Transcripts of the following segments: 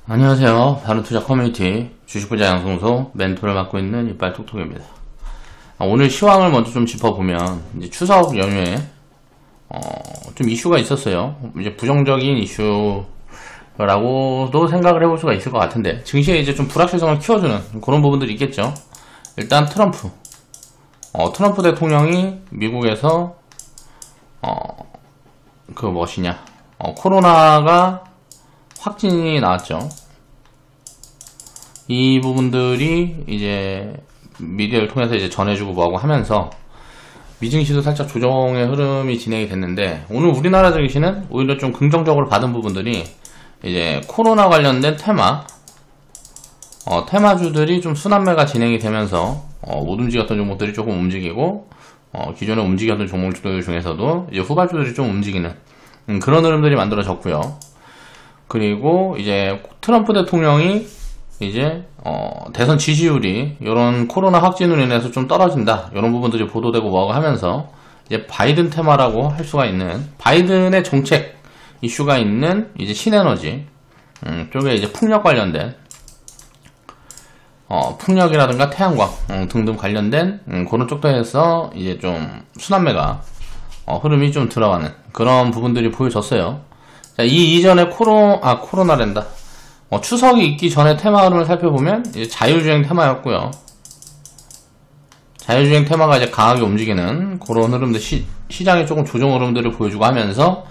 안녕하세요. 바른투자 커뮤니티 주식부자 양성소 멘토를 맡고 있는 이빨톡톡입니다. 오늘 시황을 먼저 좀 짚어보면 이제 추석 연휴에 좀 이슈가 있었어요. 이제 부정적인 이슈라고도 생각을 해볼 수가 있을 것 같은데 증시에 이제 좀 불확실성을 키워주는 그런 부분들이 있겠죠. 일단 트럼프 대통령이 미국에서 코로나가 확진이 나왔죠. 이 부분들이 이제 미디어를 통해서 이제 전해주고 뭐하고 하면서 미증시도 살짝 조정의 흐름이 진행이 됐는데, 오늘 우리나라 증시는 오히려 좀 긍정적으로 받은 부분들이 이제 코로나 관련된 테마주들이 좀 순환매가 진행이 되면서 못 움직였던 종목들이 조금 움직이고, 기존에 움직였던 종목들 중에서도 이제 후발주들이 좀 움직이는 그런 흐름들이 만들어졌고요. 그리고 이제 트럼프 대통령이 이제 대선 지지율이 이런 코로나 확진으로 인해서 좀 떨어진다, 이런 부분들이 보도되고 뭐하고 하면서 이제 바이든 테마라고 할 수가 있는 바이든의 정책 이슈가 있는 이제 신에너지 쪽에 이제 풍력 관련된 풍력이라든가 태양광 등등 관련된 그런 쪽도 해서 이제 좀 순환매가 흐름이 좀 들어가는 그런 부분들이 보여졌어요. 자, 이 이전에 코로나랜다. 추석이 있기 전에 테마 흐름을 살펴보면 이제 자율주행 테마였고요. 자율주행 테마가 이제 강하게 움직이는 그런 흐름들, 시장의 조금 조정 흐름들을 보여주고 하면서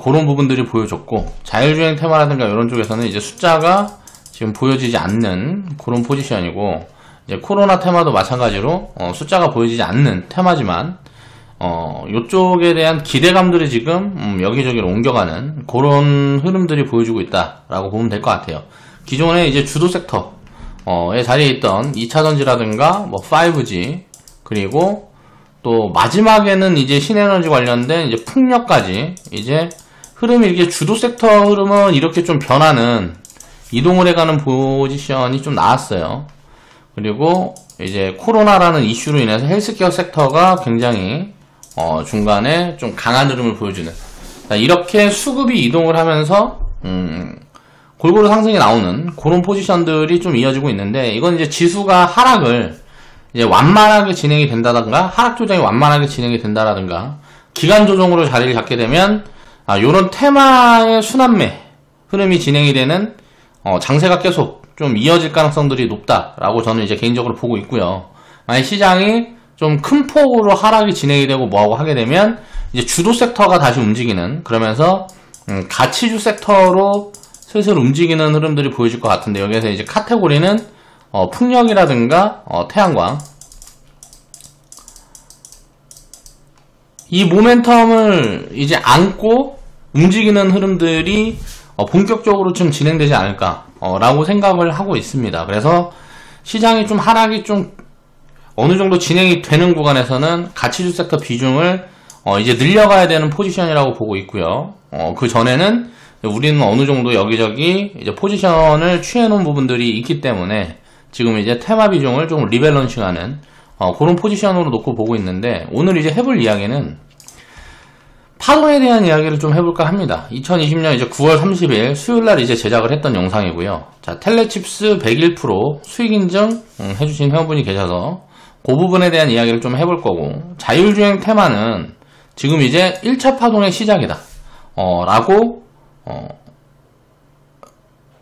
그런 부분들이 보여줬고, 자율주행 테마라든가 이런 쪽에서는 이제 숫자가 지금 보여지지 않는 그런 포지션이고, 이제 코로나 테마도 마찬가지로 숫자가 보여지지 않는 테마지만 요쪽에 대한 기대감들이 지금 여기저기로 옮겨가는 그런 흐름들이 보여주고 있다라고 보면 될 것 같아요. 기존에 이제 주도 섹터에 자리에 있던 2차전지라든가 뭐 5G, 그리고 또 마지막에는 이제 신에너지 관련된 이제 풍력까지 이제 흐름이, 이게 주도 섹터 흐름은 이렇게 좀 변하는, 이동을 해가는 포지션이 좀 나왔어요. 그리고 이제 코로나라는 이슈로 인해서 헬스케어 섹터가 굉장히 중간에 좀 강한 흐름을 보여주는, 이렇게 수급이 이동을 하면서 골고루 상승이 나오는 그런 포지션들이 좀 이어지고 있는데, 이건 이제 지수가 하락을 이제 완만하게 진행이 된다든가, 하락 조정이 완만하게 진행이 된다라든가, 기간 조정으로 자리를 잡게 되면 요런 테마의 순환매 흐름이 진행이 되는 장세가 계속 좀 이어질 가능성들이 높다라고 저는 이제 개인적으로 보고 있고요. 만약 시장이 좀 큰 폭으로 하락이 진행이 되고 뭐하고 하게 되면 이제 주도 섹터가 다시 움직이는, 그러면서 가치주 섹터로 슬슬 움직이는 흐름들이 보여질 것 같은데, 여기에서 이제 카테고리는 풍력이라든가 태양광, 이 모멘텀을 이제 안고 움직이는 흐름들이 본격적으로 좀 진행되지 않을까 라고 생각을 하고 있습니다. 그래서 시장이 좀 하락이 좀 어느 정도 진행이 되는 구간에서는 가치주 섹터 비중을 이제 늘려가야 되는 포지션이라고 보고 있고요. 그 전에는 우리는 어느 정도 여기저기 이제 포지션을 취해 놓은 부분들이 있기 때문에 지금 이제 테마 비중을 좀 리밸런싱하는 그런 포지션으로 놓고 보고 있는데, 오늘 이제 해볼 이야기는 파동에 대한 이야기를 좀 해볼까 합니다. 2020년 이제 9월 30일 수요일날 이제 제작을 했던 영상이고요. 자, 텔레칩스 101% 수익 인증 해주신 회원분이 계셔서 그 부분에 대한 이야기를 좀 해볼 거고, 자율주행 테마는 지금 이제 1차 파동의 시작이다 라고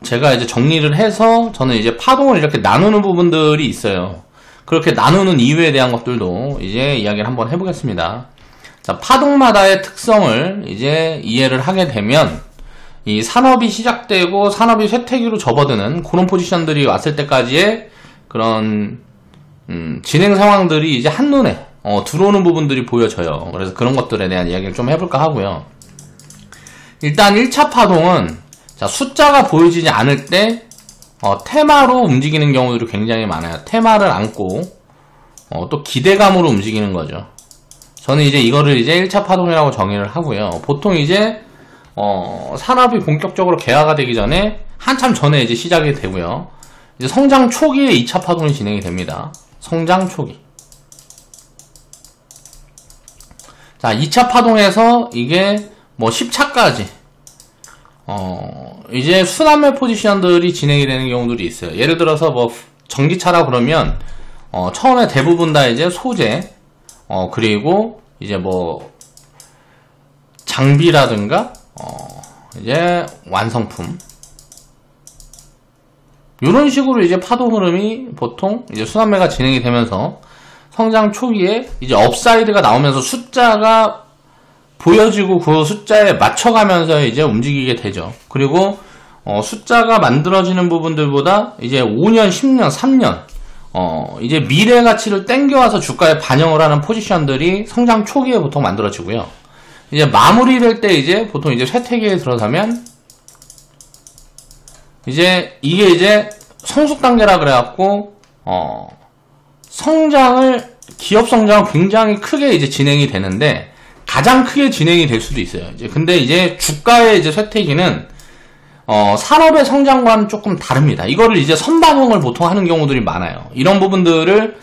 제가 이제 정리를 해서, 저는 이제 파동을 이렇게 나누는 부분들이 있어요. 그렇게 나누는 이유에 대한 것들도 이제 이야기를 한번 해보겠습니다. 자, 파동마다의 특성을 이제 이해를 하게 되면 이 산업이 시작되고 산업이 쇠퇴기로 접어드는 그런 포지션들이 왔을 때까지의 그런 진행 상황들이 이제 한눈에 들어오는 부분들이 보여져요. 그래서 그런 것들에 대한 이야기를 좀 해볼까 하고요. 일단 1차 파동은, 자, 숫자가 보여지지 않을 때 테마로 움직이는 경우들이 굉장히 많아요. 테마를 안고 또 기대감으로 움직이는 거죠. 저는 이제 이거를 이제 1차 파동이라고 정의를 하고요. 보통 이제 산업이 본격적으로 개화가 되기 전에 한참 전에 이제 시작이 되고요. 이제 성장 초기에 2차 파동이 진행이 됩니다. 성장 초기. 자, 2차 파동에서 이게 뭐 10차까지 이제 순환매 포지션들이 진행이 되는 경우들이 있어요. 예를 들어서 뭐 전기차라 그러면 처음에 대부분 다 이제 소재, 그리고 이제 뭐 장비라든가 이제 완성품, 이런 식으로 이제 파동 흐름이 보통 이제 순환매가 진행이 되면서 성장 초기에 이제 업사이드가 나오면서 숫자가 보여지고 그 숫자에 맞춰가면서 이제 움직이게 되죠. 그리고 숫자가 만들어지는 부분들보다 이제 5년, 10년, 3년 이제 미래 가치를 땡겨와서 주가에 반영을 하는 포지션들이 성장 초기에 보통 만들어지고요. 이제 마무리될 때 이제 보통 이제 쇠퇴기에 들어가면 이제 이게 이제 성숙 단계라 그래갖고 기업 성장은 굉장히 크게 이제 진행이 되는데 가장 크게 진행이 될 수도 있어요. 근데 이제 주가의 이제 쇠퇴기는 산업의 성장과는 조금 다릅니다. 이거를 이제 선반영을 보통 하는 경우들이 많아요. 이런 부분들을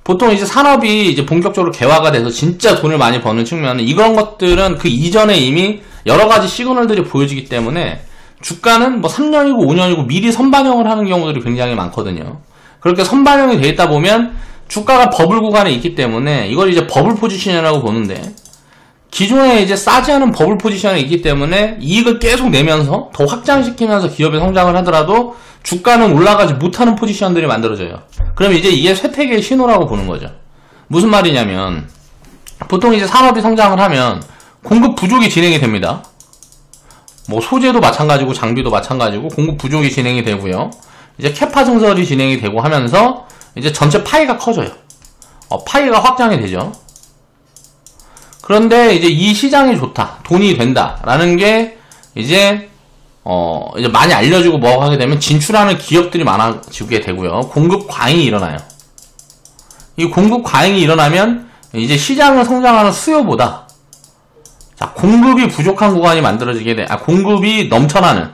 보통 이제 산업이 이제 본격적으로 개화가 돼서 진짜 돈을 많이 버는 측면은 이런 것들은 그 이전에 이미 여러 가지 시그널들이 보여지기 때문에 주가는 뭐 3년이고 5년이고 미리 선반영을 하는 경우들이 굉장히 많거든요. 그렇게 선반영이 돼 있다 보면 주가가 버블 구간에 있기 때문에 이걸 이제 버블 포지션이라고 보는데, 기존에 이제 싸지 않은 버블 포지션에 있기 때문에 이익을 계속 내면서 더 확장시키면서 기업이 성장을 하더라도 주가는 올라가지 못하는 포지션들이 만들어져요. 그럼 이제 이게 쇠퇴기의 신호라고 보는 거죠. 무슨 말이냐면 보통 이제 산업이 성장을 하면 공급 부족이 진행이 됩니다. 뭐 소재도 마찬가지고 장비도 마찬가지고 공급 부족이 진행이 되고요. 이제 캐파 증설이 진행이 되고 하면서 이제 전체 파이가 커져요. 파이가 확장이 되죠. 그런데 이제 이 시장이 좋다, 돈이 된다라는 게 이제 많이 알려지고 뭐 하게 되면 진출하는 기업들이 많아지게 되고요. 공급 과잉이 일어나요. 이 공급 과잉이 일어나면 이제 시장을 성장하는 수요보다 공급이 부족한 구간이 만들어지게 돼, 공급이 넘쳐나는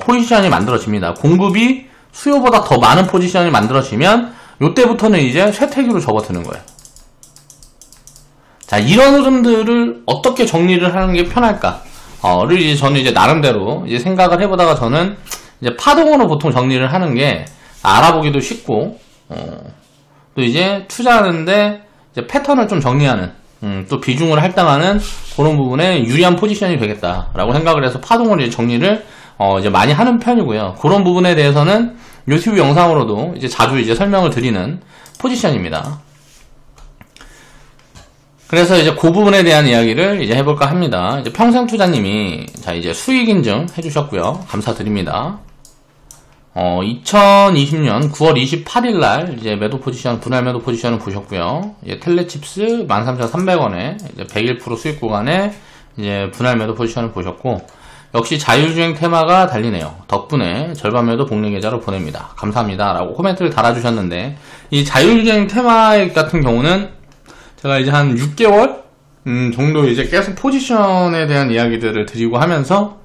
포지션이 만들어집니다. 공급이 수요보다 더 많은 포지션이 만들어지면 이때부터는 이제 쇠퇴기로 접어드는 거예요. 자, 이런 흐름들을 어떻게 정리를 하는 게 편할까? 를 이제 저는 이제 나름대로 이제 생각을 해보다가 저는 이제 파동으로 보통 정리를 하는 게 알아보기도 쉽고, 또 이제 투자하는데 이제 패턴을 좀 정리하는, 또 비중을 할당하는 그런 부분에 유리한 포지션이 되겠다라고 생각을 해서 파동을 이제 정리를 이제 많이 하는 편이고요. 그런 부분에 대해서는 유튜브 영상으로도 이제 자주 이제 설명을 드리는 포지션입니다. 그래서 이제 그 부분에 대한 이야기를 이제 해볼까 합니다. 이제 평생투자님이 자 이제 수익 인증 해주셨고요. 감사드립니다. 2020년 9월 28일날 이제 매도 포지션, 분할 매도 포지션을 보셨고요. 이제 텔레칩스 13,300원에 이제 101% 수익 구간에 이제 분할 매도 포지션을 보셨고, 역시 자율주행 테마가 달리네요. 덕분에 절반 매도 복리 계좌로 보냅니다. 감사합니다. 라고 코멘트를 달아주셨는데, 이 자율주행 테마 같은 경우는 제가 이제 한 6개월 정도 이제 계속 포지션에 대한 이야기들을 드리고 하면서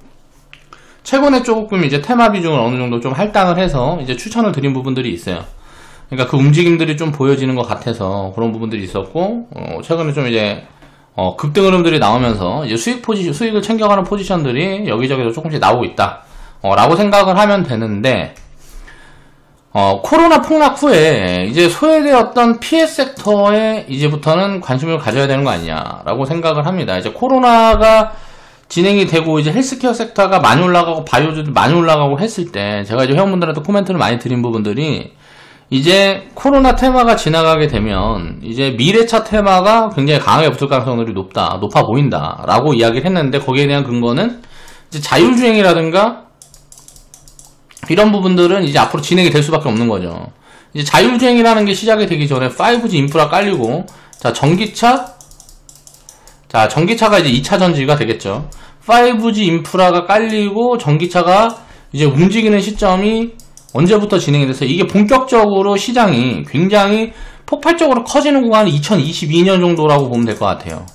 최근에 조금 이제 테마 비중을 어느 정도 좀 할당을 해서 이제 추천을 드린 부분들이 있어요. 그러니까 그 움직임들이 좀 보여지는 것 같아서 그런 부분들이 있었고, 최근에 좀 이제 급등 흐름들이 나오면서 이제 수익을 챙겨가는 포지션들이 여기저기서 조금씩 나오고 있다 라고 생각을 하면 되는데, 코로나 폭락 후에 이제 소외되었던 PS 섹터에 이제부터는 관심을 가져야 되는 거 아니냐라고 생각을 합니다. 이제 코로나가 진행이 되고 이제 헬스케어 섹터가 많이 올라가고 바이오주도 많이 올라가고 했을 때 제가 이제 회원분들한테 코멘트를 많이 드린 부분들이, 이제 코로나 테마가 지나가게 되면 이제 미래차 테마가 굉장히 강하게 붙을 가능성이 높아 보인다 라고 이야기를 했는데, 거기에 대한 근거는 이제 자율주행이라든가 이런 부분들은 이제 앞으로 진행이 될 수밖에 없는 거죠. 이제 자율주행이라는 게 시작이 되기 전에 5G 인프라 깔리고, 전기차가 이제 2차 전지가 되겠죠. 5G 인프라가 깔리고 전기차가 이제 움직이는 시점이 언제부터 진행이 돼서 이게 본격적으로 시장이 굉장히 폭발적으로 커지는 구간은 2022년 정도라고 보면 될 것 같아요.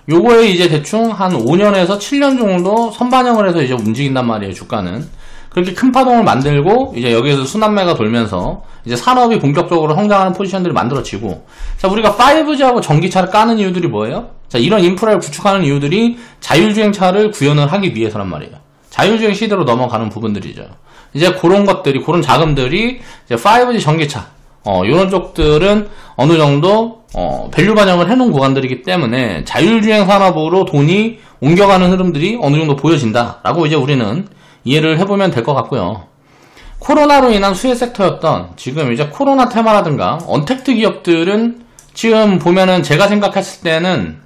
요거에 이제 대충 한 5년에서 7년 정도 선반영을 해서 이제 움직인단 말이에요, 주가는. 그렇게 큰 파동을 만들고 이제 여기에서 순환매가 돌면서 이제 산업이 본격적으로 성장하는 포지션들이 만들어지고, 자, 우리가 5G하고 전기차를 까는 이유들이 뭐예요? 자, 이런 인프라를 구축하는 이유들이 자율주행차를 구현을 하기 위해서란 말이에요. 자율주행 시대로 넘어가는 부분들이죠. 이제 그런 것들이, 그런 자금들이 이제 5G 전기차, 이런 쪽들은 어느 정도, 밸류 반영을 해놓은 구간들이기 때문에 자율주행 산업으로 돈이 옮겨가는 흐름들이 어느 정도 보여진다라고 이제 우리는 이해를 해보면 될 것 같고요. 코로나로 인한 수혜 섹터였던 지금 이제 코로나 테마라든가 언택트 기업들은 지금 보면은 제가 생각했을 때는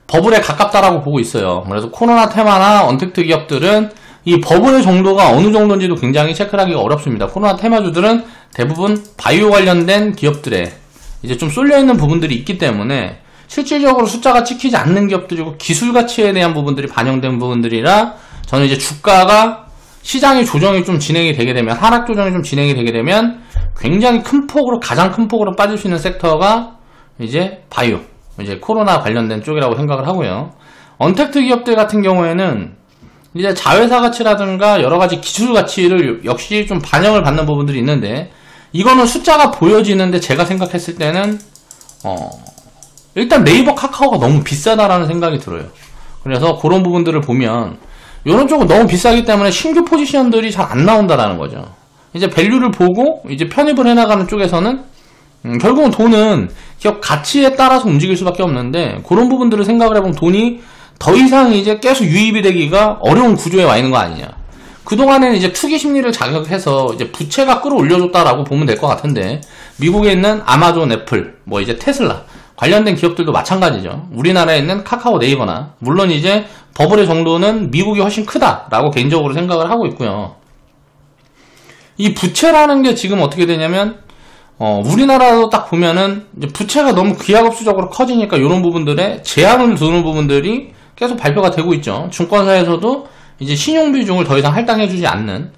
버블에 가깝다라고 보고 있어요. 그래서 코로나 테마나 언택트 기업들은 이 버블의 정도가 어느 정도인지도 굉장히 체크를 하기가 어렵습니다. 코로나 테마주들은 대부분 바이오 관련된 기업들에 이제 좀 쏠려있는 부분들이 있기 때문에 실질적으로 숫자가 찍히지 않는 기업들이고 기술 가치에 대한 부분들이 반영된 부분들이라 저는 이제 주가가 시장의 조정이 좀 진행이 되게 되면, 하락 조정이 좀 진행이 되게 되면 굉장히 큰 폭으로, 가장 큰 폭으로 빠질 수 있는 섹터가 이제 바이오, 이제 코로나 관련된 쪽이라고 생각을 하고요. 언택트 기업들 같은 경우에는 이제 자회사 가치라든가 여러 가지 기술 가치를 역시 좀 반영을 받는 부분들이 있는데, 이거는 숫자가 보여지는데 제가 생각했을 때는 일단 네이버 카카오가 너무 비싸다라는 생각이 들어요. 그래서 그런 부분들을 보면 이런 쪽은 너무 비싸기 때문에 신규 포지션들이 잘 안 나온다라는 거죠. 이제 밸류를 보고 이제 편입을 해나가는 쪽에서는 결국은 돈은 기업 가치에 따라서 움직일 수밖에 없는데, 그런 부분들을 생각을 해보면 돈이 더 이상 이제 계속 유입이 되기가 어려운 구조에 와 있는 거 아니냐. 그동안에는 이제 투기 심리를 자극해서 이제 부채가 끌어올려줬다라고 보면 될 것 같은데, 미국에 있는 아마존, 애플, 뭐 이제 테슬라 관련된 기업들도 마찬가지죠. 우리나라에 있는 카카오, 네이버나, 물론 이제 버블의 정도는 미국이 훨씬 크다라고 개인적으로 생각을 하고 있고요. 이 부채라는 게 지금 어떻게 되냐면, 우리나라도 딱 보면은 이제 부채가 너무 기하급수적으로 커지니까 이런 부분들에 제한을 두는 부분들이 계속 발표가 되고 있죠. 증권사에서도 이제 신용 비중을 더 이상 할당해주지 않는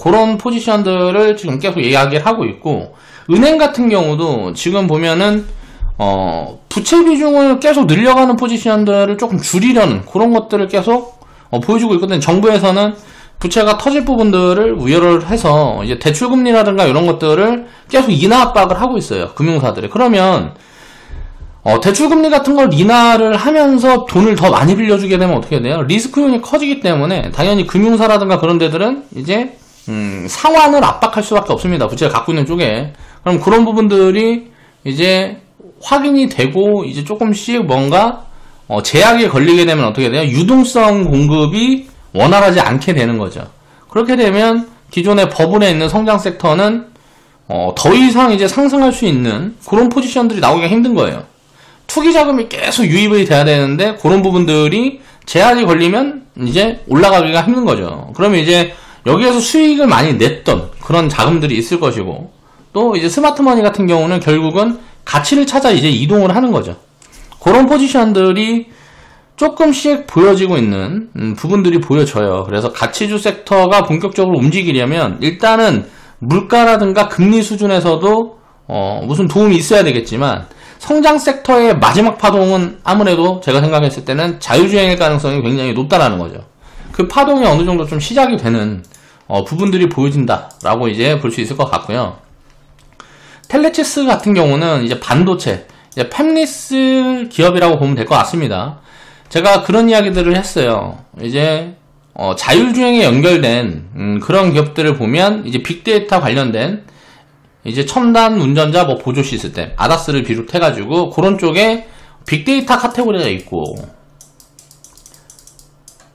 그런 포지션들을 지금 계속 이야기를 하고 있고, 은행 같은 경우도 지금 보면은 부채 비중을 계속 늘려가는 포지션들을 조금 줄이려는 그런 것들을 계속 보여주고 있거든요. 정부에서는 부채가 터질 부분들을 우려를 해서 이제 대출금리라든가 이런 것들을 계속 인하 압박을 하고 있어요, 금융사들이. 그러면 대출금리 같은 걸 인하를 하면서 돈을 더 많이 빌려주게 되면 어떻게 돼요? 리스크용이 커지기 때문에 당연히 금융사라든가 그런 데들은 이제 상환을 압박할 수밖에 없습니다, 부채를 갖고 있는 쪽에. 그럼 그런 부분들이 이제 확인이 되고 이제 조금씩 뭔가 제약에 걸리게 되면 어떻게 돼요? 유동성 공급이 원활하지 않게 되는 거죠. 그렇게 되면 기존의 버블에 있는 성장 섹터는 더 이상 이제 상승할 수 있는 그런 포지션들이 나오기가 힘든 거예요. 투기 자금이 계속 유입이 돼야 되는데 그런 부분들이 제한이 걸리면 이제 올라가기가 힘든 거죠. 그러면 이제 여기에서 수익을 많이 냈던 그런 자금들이 있을 것이고, 또 이제 스마트머니 같은 경우는 결국은 가치를 찾아 이제 이동을 하는 거죠. 그런 포지션들이 조금씩 보여지고 있는 부분들이 보여져요. 그래서 가치주 섹터가 본격적으로 움직이려면 일단은 물가라든가 금리 수준에서도 무슨 도움이 있어야 되겠지만, 성장 섹터의 마지막 파동은 아무래도 제가 생각했을 때는 자율주행일 가능성이 굉장히 높다라는 거죠. 그 파동이 어느 정도 좀 시작이 되는 부분들이 보여진다라고 이제 볼 수 있을 것 같고요. 텔레치스 같은 경우는 이제 반도체, 이제 팹리스 기업이라고 보면 될 것 같습니다. 제가 그런 이야기들을 했어요. 이제 자율주행에 연결된 그런 기업들을 보면 이제 빅데이터 관련된 이제 첨단 운전자 뭐 보조 시스템, 아다스를 비롯해가지고 그런 쪽에 빅데이터 카테고리가 있고,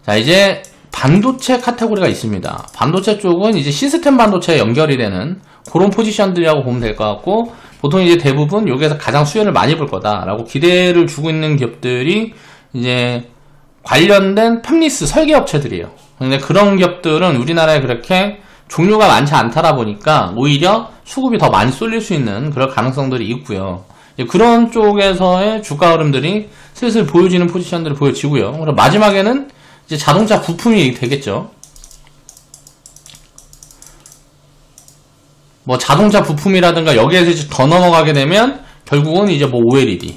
자 이제 반도체 카테고리가 있습니다. 반도체 쪽은 이제 시스템 반도체에 연결이 되는 그런 포지션들이라고 보면 될 것 같고, 보통 이제 대부분 여기에서 가장 수혜를 많이 볼 거다라고 기대를 주고 있는 기업들이 이제 관련된 팹리스 설계 업체들이에요. 근데 그런 기업들은 우리나라에 그렇게 종류가 많지 않다 보니까 오히려 수급이 더 많이 쏠릴 수 있는 그런 가능성들이 있고요. 그런 쪽에서의 주가 흐름들이 슬슬 보여지는 포지션들이 보여지고요. 그리고 마지막에는 이제 자동차 부품이 되겠죠. 뭐 자동차 부품이라든가 여기에서 이제 더 넘어가게 되면 결국은 이제 뭐 OLED,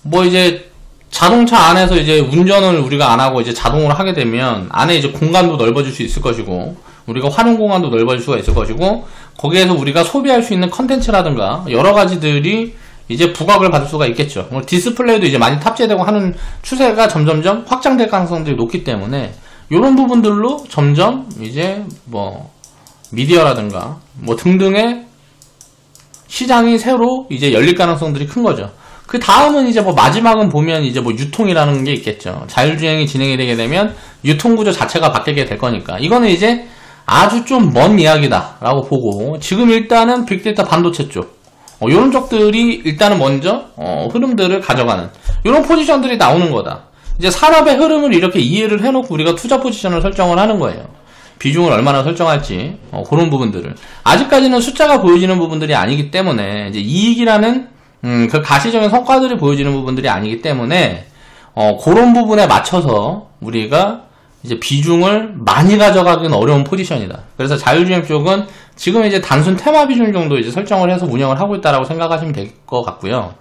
뭐 이제 자동차 안에서 이제 운전을 우리가 안 하고 이제 자동으로 하게 되면 안에 이제 공간도 넓어질 수 있을 것이고, 우리가 활용 공간도 넓어질 수가 있을 것이고, 거기에서 우리가 소비할 수 있는 컨텐츠라든가 여러 가지들이 이제 부각을 받을 수가 있겠죠. 디스플레이도 이제 많이 탑재되고 하는 추세가 점점점 확장될 가능성들이 높기 때문에 요런 부분들로 점점 이제 뭐 미디어라든가 뭐 등등의 시장이 새로 이제 열릴 가능성들이 큰 거죠. 그 다음은 이제 뭐 마지막은 보면 이제 뭐 유통이라는 게 있겠죠. 자율주행이 진행이 되게 되면 유통구조 자체가 바뀌게 될 거니까 이거는 이제 아주 좀 먼 이야기다 라고 보고, 지금 일단은 빅데이터 반도체 쪽 이런 쪽들이 일단은 먼저 흐름들을 가져가는 이런 포지션들이 나오는 거다. 이제 산업의 흐름을 이렇게 이해를 해놓고 우리가 투자 포지션을 설정을 하는 거예요. 비중을 얼마나 설정할지 그런 부분들을 아직까지는 숫자가 보여지는 부분들이 아니기 때문에, 이제 이익이라는 그 가시적인 성과들이 보여지는 부분들이 아니기 때문에 그런 부분에 맞춰서 우리가 이제 비중을 많이 가져가기는 어려운 포지션이다. 그래서 자율주행 쪽은 지금 이제 단순 테마 비중 정도 이제 설정을 해서 운영을 하고 있다라고 생각하시면 될 것 같고요.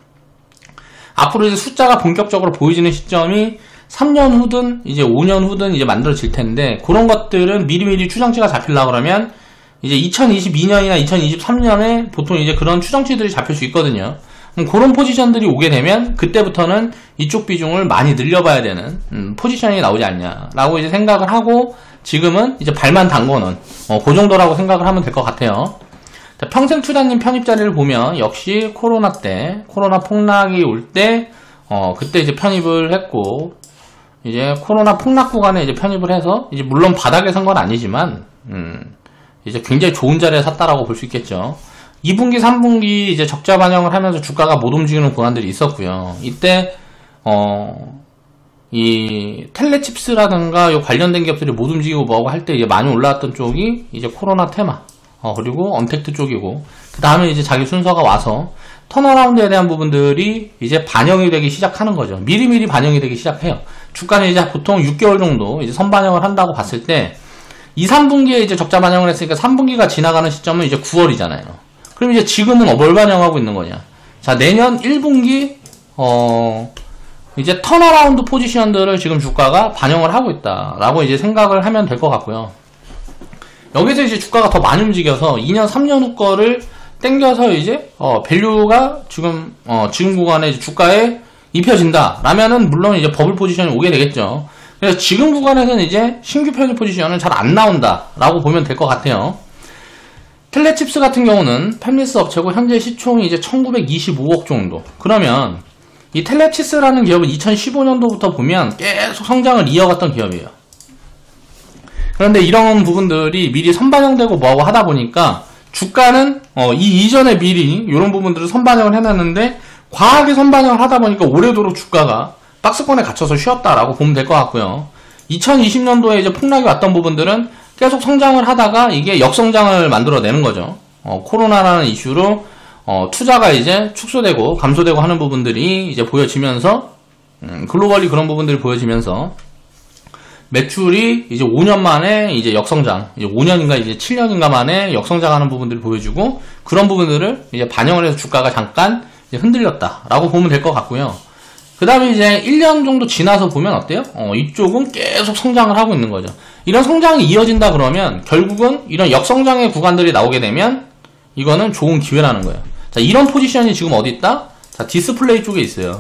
앞으로 이제 숫자가 본격적으로 보여지는 시점이 3년 후든 이제 5년 후든 이제 만들어질 텐데, 그런 것들은 미리미리 추정치가 잡히려고 그러면 이제 2022년이나 2023년에 보통 이제 그런 추정치들이 잡힐 수 있거든요. 그런 포지션들이 오게 되면 그때부터는 이쪽 비중을 많이 늘려봐야 되는 포지션이 나오지 않냐라고 이제 생각을 하고, 지금은 이제 발만 담궈놓은 그 정도라고 생각을 하면 될 것 같아요. 자, 평생투자님 편입 자리를 보면 역시 코로나 때, 코로나 폭락이 올 때 그때 이제 편입을 했고, 이제 코로나 폭락 구간에 이제 편입을 해서 이제 물론 바닥에 산 건 아니지만 이제 굉장히 좋은 자리에 샀다라고 볼 수 있겠죠. 2분기, 3분기 이제 적자 반영을 하면서 주가가 못 움직이는 구간들이 있었고요. 이때 이 텔레칩스라든가 요 관련된 기업들이 못 움직이고 뭐하고 할 때 이제 많이 올라왔던 쪽이 이제 코로나 테마, 그리고 언택트 쪽이고, 그 다음에 이제 자기 순서가 와서 턴어라운드에 대한 부분들이 이제 반영이 되기 시작하는 거죠. 미리미리 반영이 되기 시작해요. 주가는 이제 보통 6개월 정도 이제 선반영을 한다고 봤을 때 2, 3분기에 이제 적자 반영을 했으니까 3분기가 지나가는 시점은 이제 9월이잖아요. 그럼 이제 지금은 뭘 반영하고 있는 거냐? 자, 내년 1분기 이제 턴어라운드 포지션들을 지금 주가가 반영을 하고 있다라고 이제 생각을 하면 될 것 같고요. 여기서 이제 주가가 더 많이 움직여서 2년, 3년 후 거를 땡겨서 이제 밸류가 지금 구간에 이제 주가에 입혀진다 라면은 물론 이제 버블 포지션이 오게 되겠죠. 그래서 지금 구간에서는 이제 신규 편입 포지션은 잘 안 나온다 라고 보면 될 것 같아요. 텔레칩스 같은 경우는 팹리스 업체고 현재 시총이 이제 1925억 정도. 그러면 이 텔레칩스라는 기업은 2015년도부터 보면 계속 성장을 이어갔던 기업이에요. 그런데 이런 부분들이 미리 선반영되고 뭐하고 하다 보니까 주가는 이 이전에 미리 이런 부분들을 선반영을 해놨는데 과하게 선반영을 하다 보니까 올해도록 주가가 박스권에 갇혀서 쉬었다라고 보면 될 것 같고요. 2020년도에 이제 폭락이 왔던 부분들은 계속 성장을 하다가 이게 역성장을 만들어내는 거죠. 코로나라는 이슈로 투자가 이제 축소되고 감소되고 하는 부분들이 이제 보여지면서 글로벌리 그런 부분들이 보여지면서 매출이 이제 5년 만에 이제 역성장, 이제 5년인가 이제 7년인가 만에 역성장하는 부분들을 보여주고, 그런 부분들을 이제 반영을 해서 주가가 잠깐 이제 흔들렸다라고 보면 될 것 같고요. 그 다음에 이제 1년 정도 지나서 보면 어때요? 이쪽은 계속 성장을 하고 있는 거죠. 이런 성장이 이어진다 그러면 결국은 이런 역성장의 구간들이 나오게 되면 이거는 좋은 기회라는 거예요. 자, 이런 포지션이 지금 어디 있다? 자, 디스플레이 쪽에 있어요.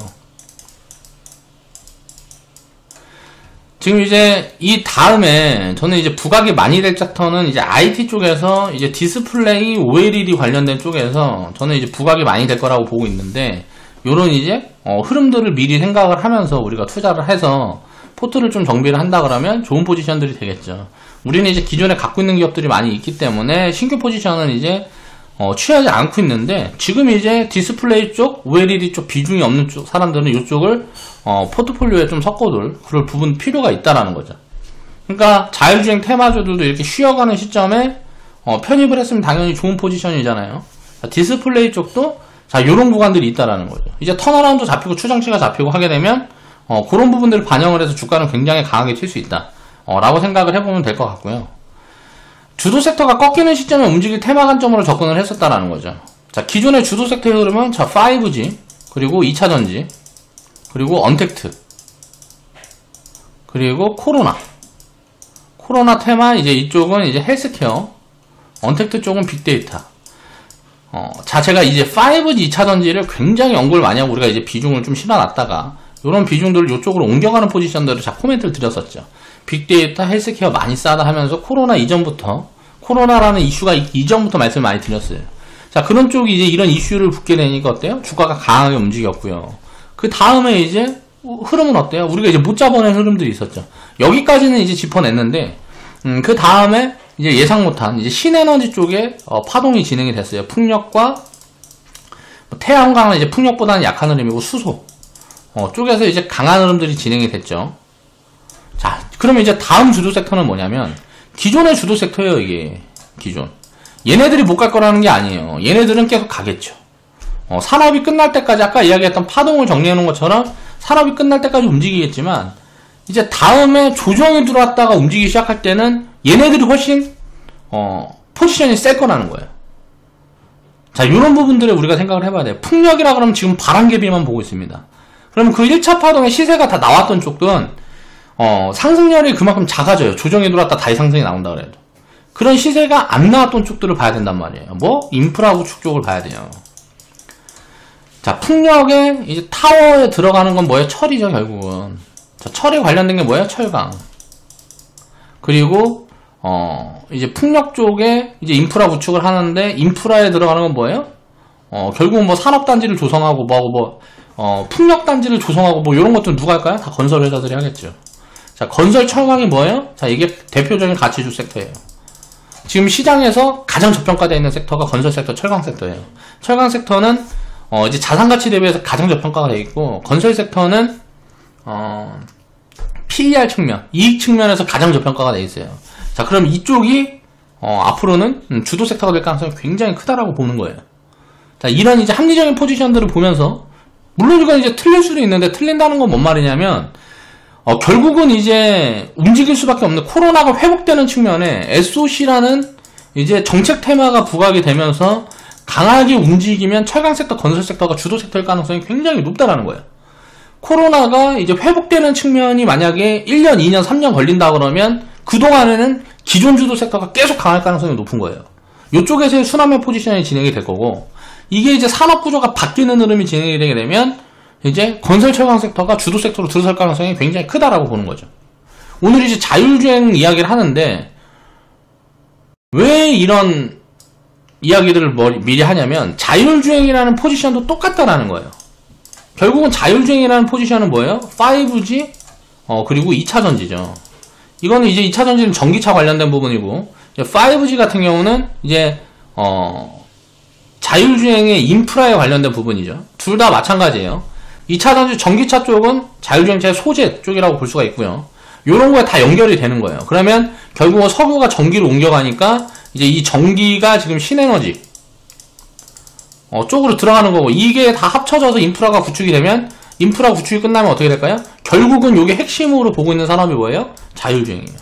지금 이제 이 다음에 저는 이제 부각이 많이 될 섹터는 이제 IT 쪽에서 이제 디스플레이 OLED 관련된 쪽에서 저는 이제 부각이 많이 될 거라고 보고 있는데, 요런 이제 흐름들을 미리 생각을 하면서 우리가 투자를 해서 포트를 좀 정비를 한다 그러면 좋은 포지션들이 되겠죠. 우리는 이제 기존에 갖고 있는 기업들이 많이 있기 때문에 신규 포지션은 이제 취하지 않고 있는데, 지금 이제 디스플레이 쪽, OLED 쪽 비중이 없는 쪽 사람들은 이쪽을 포트폴리오에 좀 섞어둘 그럴 부분 필요가 있다라는 거죠. 그러니까 자율주행 테마주들도 이렇게 쉬어가는 시점에 편입을 했으면 당연히 좋은 포지션이잖아요. 자, 디스플레이 쪽도 자, 요런 구간들이 있다라는 거죠. 이제 턴어라운드 잡히고 추정치가 잡히고 하게 되면 그런 부분들을 반영을 해서 주가는 굉장히 강하게 튈 수 있다 라고 생각을 해보면 될 것 같고요. 주도 섹터가 꺾이는 시점에 움직일 테마 관점으로 접근을 했었다라는 거죠. 자, 기존의 주도 섹터의 흐름은 자, 5G, 그리고 2차전지, 그리고 언택트, 그리고 코로나 테마, 이제 이쪽은 이제 헬스케어, 언택트 쪽은 빅데이터. 자체가 이제 5G 2차전지를 굉장히 연구를 많이 하고 우리가 이제 비중을 좀 실어놨다가 이런 비중들을 이쪽으로 옮겨가는 포지션들을 자 코멘트를 드렸었죠. 빅데이터, 헬스케어 많이 싸다 하면서 코로나 이전부터, 코로나라는 이슈가 이전부터 말씀을 많이 드렸어요. 자, 그런 쪽이 이제 이런 이슈를 붙게 되니까 어때요? 주가가 강하게 움직였고요. 그 다음에 이제 흐름은 어때요? 우리가 이제 못 잡아낸 흐름들이 있었죠. 여기까지는 이제 짚어냈는데, 그 다음에 이제 예상 못한 이제 신에너지 쪽에 파동이 진행이 됐어요. 풍력과 태양광은 이제 풍력보다는 약한 흐름이고 수소 쪽에서 이제 강한 흐름들이 진행이 됐죠. 자, 그러면 이제 다음 주도 섹터는 뭐냐면 기존의 주도 섹터예요. 이게 기존. 얘네들이 못 갈 거라는 게 아니에요. 얘네들은 계속 가겠죠. 산업이 끝날 때까지 아까 이야기했던 파동을 정리해 놓은 것처럼 산업이 끝날 때까지 움직이겠지만 이제 다음에 조정이 들어왔다가 움직이기 시작할 때는 얘네들이 훨씬 포지션이 셀 거라는 거예요. 자, 이런 부분들을 우리가 생각을 해봐야 돼요. 풍력이라 그러면 지금 바람개비만 보고 있습니다. 그러면 그 1차 파동의 시세가 다 나왔던 쪽은 상승률이 그만큼 작아져요. 조정이 들어왔다 다시 상승이 나온다 그래도. 그런 시세가 안 나왔던 쪽들을 봐야 된단 말이에요. 뭐 인프라 구축 쪽을 봐야 돼요. 자, 풍력에 이제 타워에 들어가는 건 뭐예요? 철이죠, 결국은. 자, 철에 관련된 게 뭐예요? 철강. 그리고 이제 풍력 쪽에 이제 인프라 구축을 하는데 인프라에 들어가는 건 뭐예요? 결국은 뭐 산업단지를 조성하고 풍력단지를 조성하고 뭐 이런 것들 누가 할까요? 다 건설회사들이 하겠죠. 자, 건설 철강이 뭐예요? 자, 이게 대표적인 가치주 섹터예요. 지금 시장에서 가장 저평가되어 있는 섹터가 건설 섹터, 철강 섹터예요. 철강 섹터는 이제 자산 가치 대비해서 가장 저평가가 되어 있고, 건설 섹터는 PER 측면, 이익 측면에서 가장 저평가가 되어 있어요. 자, 그럼 이쪽이 앞으로는 주도 섹터가 될 가능성이 굉장히 크다라고 보는 거예요. 자, 이런 이제 합리적인 포지션들을 보면서, 물론 이건 이제 틀릴 수도 있는데, 틀린다는 건 뭔 말이냐면 결국은 이제 움직일 수밖에 없는 코로나가 회복되는 측면에 SOC라는 이제 정책 테마가 부각이 되면서 강하게 움직이면 철강 섹터, 건설 섹터가 주도 섹터일 가능성이 굉장히 높다라는 거예요. 코로나가 이제 회복되는 측면이 만약에 1년, 2년, 3년 걸린다 그러면 그동안에는 기존 주도 섹터가 계속 강할 가능성이 높은 거예요. 이쪽에서의 순환매 포지션이 진행이 될 거고, 이게 이제 산업 구조가 바뀌는 흐름이 진행이 되게 되면 이제 건설 철강 섹터가 주도 섹터로 들어설 가능성이 굉장히 크다라고 보는 거죠. 오늘 이제 자율주행 이야기를 하는데 왜 이런 이야기들을 미리 하냐면 자율주행이라는 포지션도 똑같다라는 거예요. 결국은 자율주행이라는 포지션은 뭐예요? 5G 그리고 2차전지죠. 이거는 이제 2차전지는 전기차 관련된 부분이고, 이제 5G 같은 경우는 이제 자율주행의 인프라에 관련된 부분이죠. 둘 다 마찬가지예요. 2차전지 전기차 쪽은 자율주행차의 소재 쪽이라고 볼 수가 있고요. 요런 거에 다 연결이 되는 거예요. 그러면 결국은 석유가 전기로 옮겨가니까 이제 이 전기가 지금 신에너지 쪽으로 들어가는 거고, 이게 다 합쳐져서 인프라가 구축이 되면, 인프라 구축이 끝나면 어떻게 될까요? 결국은 요게 핵심으로 보고 있는 산업이 뭐예요? 자율주행이에요.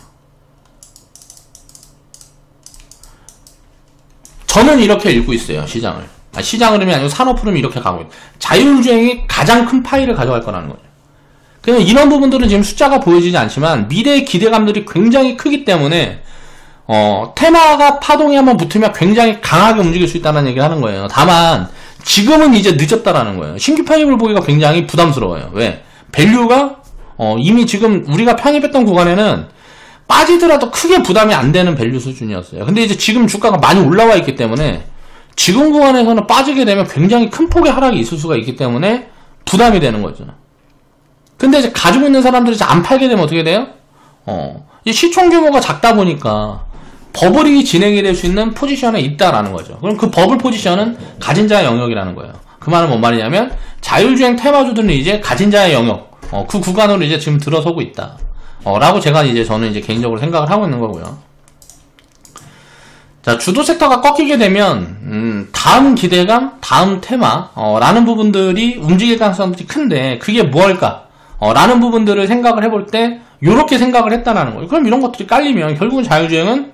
저는 이렇게 읽고 있어요, 시장을. 시장 흐름이 아니고 산업 흐름이 이렇게 가고 있어요. 자율주행이 가장 큰 파이를 가져갈 거라는 거죠. 그냥 이런 부분들은 지금 숫자가 보여지지 않지만 미래의 기대감들이 굉장히 크기 때문에 테마가 파동이 한번 붙으면 굉장히 강하게 움직일 수 있다는 얘기를 하는 거예요. 다만 지금은 이제 늦었다라는 거예요. 신규 편입을 보기가 굉장히 부담스러워요. 왜? 밸류가 이미 지금 우리가 편입했던 구간에는 빠지더라도 크게 부담이 안 되는 밸류 수준이었어요. 근데 이제 지금 주가가 많이 올라와 있기 때문에 지금 구간에서는 빠지게 되면 굉장히 큰 폭의 하락이 있을 수가 있기 때문에 부담이 되는 거죠. 근데 이제 가지고 있는 사람들이 이제 안 팔게 되면 어떻게 돼요? 이 시총 규모가 작다 보니까 버블이 진행이 될 수 있는 포지션에 있다라는 거죠. 그럼 그 버블 포지션은 가진 자의 영역이라는 거예요. 그 말은 뭔 말이냐면 자율주행 테마주들은 이제 가진 자의 영역, 그 구간으로 이제 지금 들어서고 있다. 라고 저는 이제 개인적으로 생각을 하고 있는 거고요. 자, 주도 섹터가 꺾이게 되면, 다음 기대감, 다음 테마, 라는 부분들이 움직일 가능성이 큰데, 그게 무엇일까? 라는 부분들을 생각을 해볼 때, 요렇게 생각을 했다라는 거예요. 그럼 이런 것들이 깔리면, 결국은 자율주행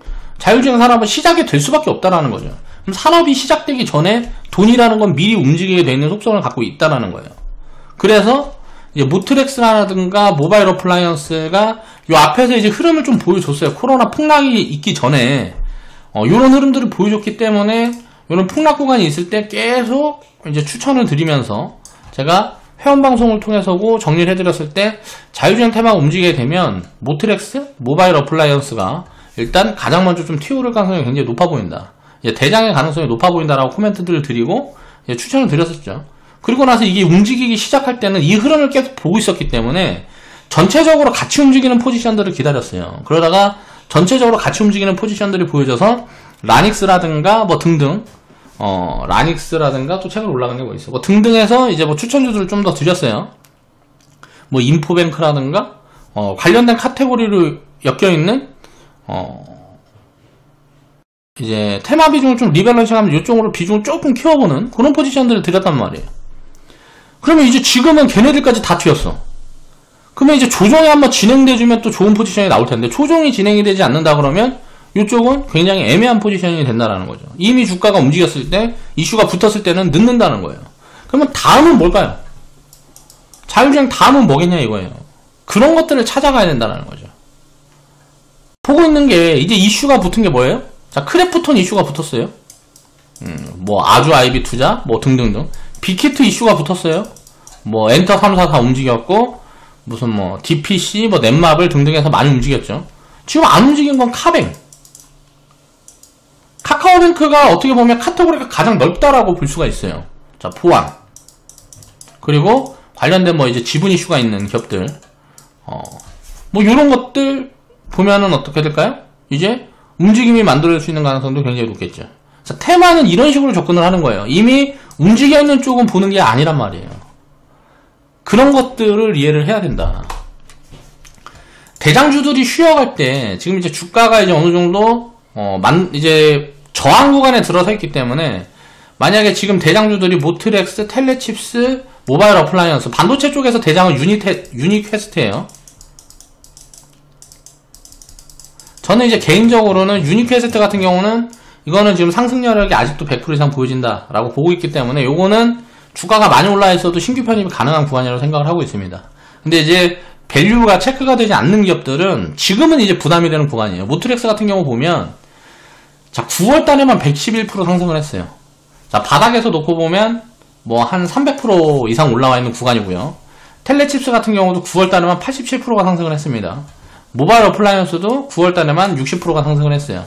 산업은 시작이 될 수밖에 없다라는 거죠. 그럼 산업이 시작되기 전에 돈이라는 건 미리 움직이게 되어 있는 속성을 갖고 있다라는 거예요. 그래서, 이제 모트렉스라든가 모바일 어플라이언스가 요 앞에서 이제 흐름을 좀 보여줬어요. 코로나 폭락이 있기 전에, 요런 흐름들을 보여줬기 때문에 요런 폭락 구간이 있을 때 계속 이제 추천을 드리면서 제가 회원방송을 통해서고 정리를 해드렸을 때 자율주행 테마가 움직이게 되면 모트렉스 모바일 어플라이언스가 일단 가장 먼저 좀 튀어오를 가능성이 굉장히 높아 보인다. 대장의 가능성이 높아 보인다라고 코멘트들을 드리고 추천을 드렸었죠. 그리고 나서 이게 움직이기 시작할 때는 이 흐름을 계속 보고 있었기 때문에 전체적으로 같이 움직이는 포지션들을 기다렸어요. 그러다가 전체적으로 같이 움직이는 포지션들이 보여져서 라닉스라든가 뭐 등등 라닉스라든가 또 최근 올라간 게 뭐 있어 뭐 등등해서 이제 뭐 추천주들을 좀 더 드렸어요. 뭐 인포뱅크라든가 관련된 카테고리로 엮여있는 이제 테마 비중을 좀 리밸런싱하면 이쪽으로 비중을 조금 키워보는 그런 포지션들을 드렸단 말이에요. 그러면 이제 지금은 걔네들까지 다 튀었어. 그러면 이제 조정이 한번 진행돼주면 또 좋은 포지션이 나올 텐데 조정이 진행이 되지 않는다 그러면 이쪽은 굉장히 애매한 포지션이 된다라는 거죠. 이미 주가가 움직였을 때 이슈가 붙었을 때는 늦는다는 거예요. 그러면 다음은 뭘까요? 자율주행 다음은 뭐겠냐 이거예요. 그런 것들을 찾아가야 된다는 거죠. 보고 있는 게 이제 이슈가 붙은 게 뭐예요? 자, 크래프톤 이슈가 붙었어요. 뭐 아주 아이비 투자 뭐 등등등. 빅히트 이슈가 붙었어요. 뭐 엔터 3사 다 움직였고 무슨 뭐 DPC 뭐 넷마블 등등해서 많이 움직였죠. 지금 안 움직인 건 카뱅. 카카오뱅크가 어떻게 보면 카테고리가 가장 넓다라고 볼 수가 있어요. 자, 포항. 그리고 관련된 뭐 이제 지분 이슈가 있는 기업들. 뭐 요런 것들 보면은 어떻게 될까요? 이제 움직임이 만들어질 수 있는 가능성도 굉장히 높겠죠. 자, 테마는 이런 식으로 접근을 하는 거예요. 이미 움직여 있는 쪽은 보는 게 아니란 말이에요. 그런 것들을 이해를 해야 된다. 대장주들이 쉬어갈 때 지금 이제 주가가 이제 어느 정도 이제 저항 구간에 들어서 있기 때문에 만약에 지금 대장주들이 모트렉스, 텔레칩스, 모바일 어플라이언스 반도체 쪽에서 대장은 유니퀘스트예요. 저는 이제 개인적으로는 유니퀘스트 같은 경우는 이거는 지금 상승 여력이 아직도 100% 이상 보여진다 라고 보고 있기 때문에 요거는 주가가 많이 올라 있어도 신규 편입이 가능한 구간이라고 생각을 하고 있습니다. 근데 이제 밸류가 체크가 되지 않는 기업들은 지금은 이제 부담이 되는 구간이에요. 모트렉스 같은 경우 보면 자 9월달에만 111% 상승을 했어요. 자 바닥에서 놓고 보면 뭐 한 300% 이상 올라와 있는 구간이고요. 텔레칩스 같은 경우도 9월달에만 87%가 상승을 했습니다. 모바일 어플라이언스도 9월달에만 60%가 상승을 했어요.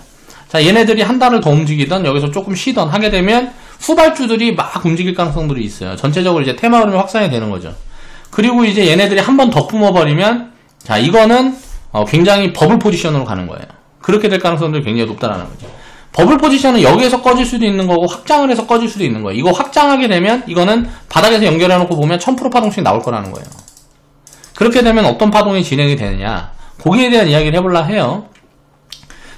자 얘네들이 한 달을 더 움직이던 여기서 조금 쉬던 하게 되면 후발주들이 막 움직일 가능성들이 있어요. 전체적으로 이제 테마 흐름이 확산이 되는 거죠. 그리고 이제 얘네들이 한 번 더 뿜어버리면 자 이거는 굉장히 버블 포지션으로 가는 거예요. 그렇게 될 가능성들이 굉장히 높다라는 거죠. 버블 포지션은 여기에서 꺼질 수도 있는 거고 확장을 해서 꺼질 수도 있는 거예요. 이거 확장하게 되면 이거는 바닥에서 연결해 놓고 보면 1000% 파동씩 나올 거라는 거예요. 그렇게 되면 어떤 파동이 진행이 되느냐 거기에 대한 이야기를 해보려 해요.